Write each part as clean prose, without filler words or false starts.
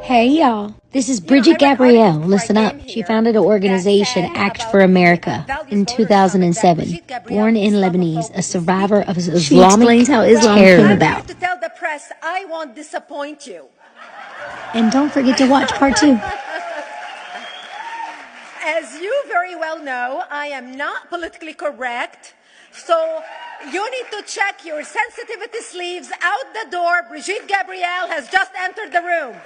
Hey y'all, this is Bridget Gabrielle. Listen up. She founded an organization, Act for America, in 2007. Born in Lebanese, a survivor of Islamic She explains how Islam terrorism. came about. To tell the press, I won't disappoint you. And don't forget to watch part 2. As you very well know, I am not politically correct. So you need to check your sensitivity sleeves out the door. Brigitte Gabrielle has just entered the room.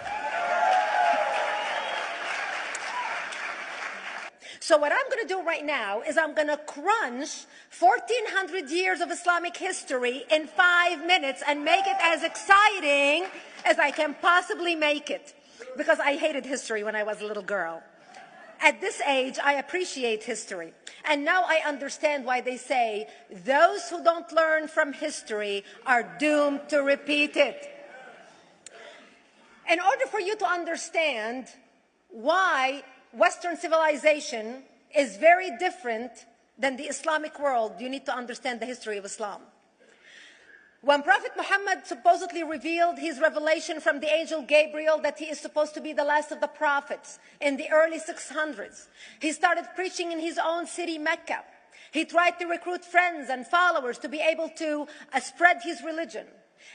So what I'm going to do right now is I'm going to crunch 1,400 years of Islamic history in 5 minutes and make it as exciting as I can possibly make it. Because I hated history when I was a little girl. At this age, I appreciate history. And now I understand why they say those who don't learn from history are doomed to repeat it. In order for you to understand why Western civilization is very different than the Islamic world, you need to understand the history of Islam. When Prophet Muhammad supposedly revealed his revelation from the angel Gabriel that he is supposed to be the last of the prophets in the early 600s, he started preaching in his own city, Mecca. He tried to recruit friends and followers to be able to spread his religion.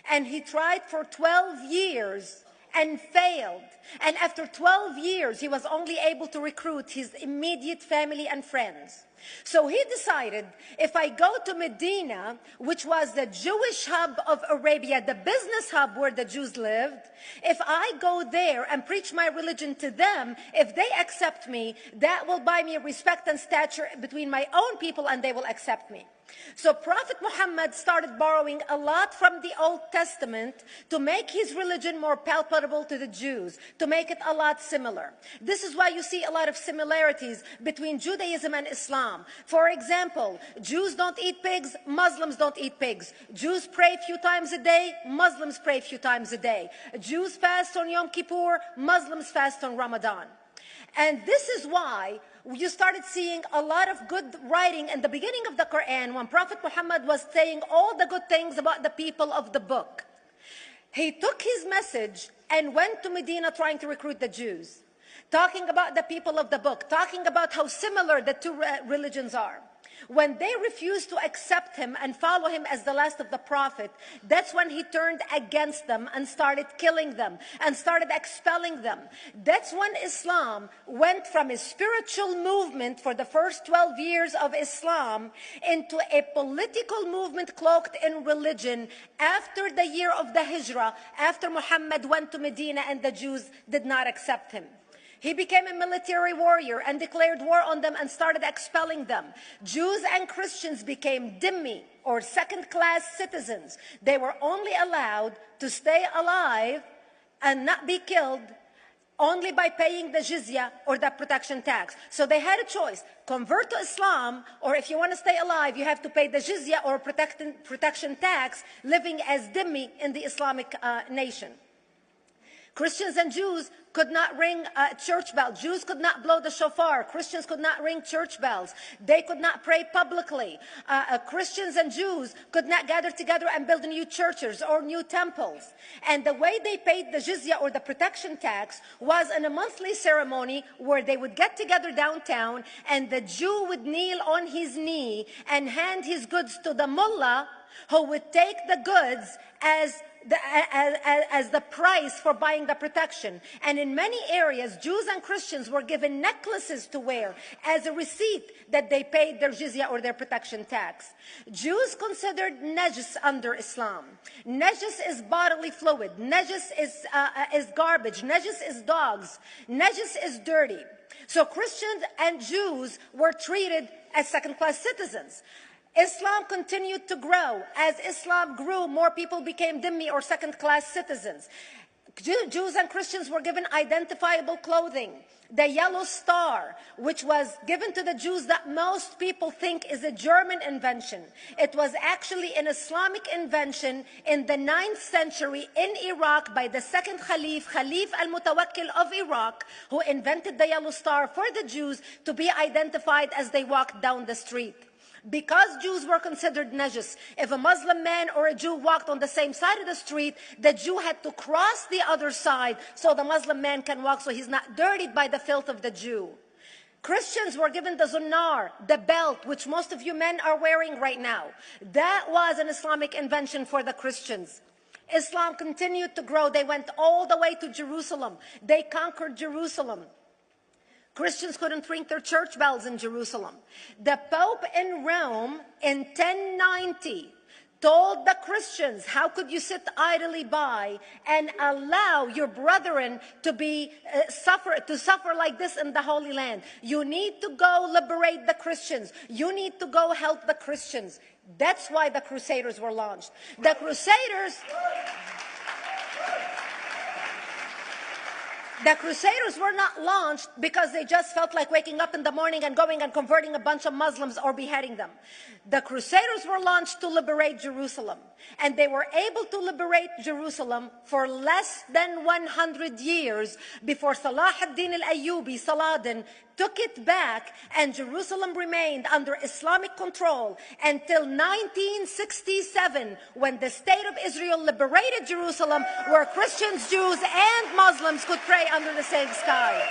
And he tried for 12 years and failed. And after 12 years, he was only able to recruit his immediate family and friends. So he decided, if I go to Medina, which was the Jewish hub of Arabia, the business hub where the Jews lived, if I go there and preach my religion to them, if they accept me, that will buy me respect and stature between my own people, and they will accept me. So Prophet Muhammad started borrowing a lot from the Old Testament to make his religion more palpable to the Jews, to make it a lot similar. This is why you see a lot of similarities between Judaism and Islam. For example, Jews don't eat pigs, Muslims don't eat pigs. Jews pray a few times a day, Muslims pray a few times a day. Jews fast on Yom Kippur, Muslims fast on Ramadan. And this is why you started seeing a lot of good writing in the beginning of the Quran when Prophet Muhammad was saying all the good things about the people of the book. He took his message and went to Medina trying to recruit the Jews, talking about the people of the book, talking about how similar the two religions are. When they refused to accept him and follow him as the last of the prophet, that's when he turned against them and started killing them and started expelling them. That's when Islam went from a spiritual movement for the first 12 years of Islam into a political movement cloaked in religion after the year of the Hijrah, after Muhammad went to Medina and the Jews did not accept him. He became a military warrior and declared war on them and started expelling them. Jews and Christians became dhimmi, or second-class citizens. They were only allowed to stay alive and not be killed only by paying the jizya, or the protection tax. So they had a choice: convert to Islam, or if you want to stay alive, you have to pay the jizya or protection tax, living as dhimmi in the Islamic nation. Christians and Jews could not ring church bells. Jews could not blow the shofar. Christians could not ring church bells. They could not pray publicly. Christians and Jews could not gather together and build new churches or new temples. And the way they paid the jizya, or the protection tax, was in a monthly ceremony where they would get together downtown and the Jew would kneel on his knee and hand his goods to the mullah, who would take the goods as the price for buying the protection. And in many areas, Jews and Christians were given necklaces to wear as a receipt that they paid their jizya, or their protection tax. Jews considered najis under Islam. Najis is bodily fluid. Najis is garbage. Najis is dogs. Najis is dirty. So Christians and Jews were treated as second-class citizens. Islam continued to grow. As Islam grew, more people became dhimmi, or second-class citizens. Jews and Christians were given identifiable clothing. The yellow star, which was given to the Jews, that most people think is a German invention. It was actually an Islamic invention in the 9th century in Iraq by the second Khalif, Khalif al-Mutawakkil of Iraq, who invented the yellow star for the Jews to be identified as they walked down the street. Because Jews were considered najis, if a Muslim man or a Jew walked on the same side of the street, the Jew had to cross the other side so the Muslim man can walk, so he's not dirtied by the filth of the Jew. Christians were given the zunnar, the belt, which most of you men are wearing right now. That was an Islamic invention for the Christians. Islam continued to grow. They went all the way to Jerusalem. They conquered Jerusalem. Christians couldn't ring their church bells in Jerusalem. The Pope in Rome in 1090 told the Christians, how could you sit idly by and allow your brethren to suffer like this in the Holy Land? You need to go liberate the Christians. You need to go help the Christians. That's why the Crusaders were launched. The Crusaders were not launched because they just felt like waking up in the morning and going and converting a bunch of Muslims or beheading them. The Crusaders were launched to liberate Jerusalem. And they were able to liberate Jerusalem for less than 100 years before Salah ad-Din al-Ayyubi, Saladin, took it back, and Jerusalem remained under Islamic control until 1967, when the State of Israel liberated Jerusalem, where Christians, Jews, and Muslims could pray under the same sky.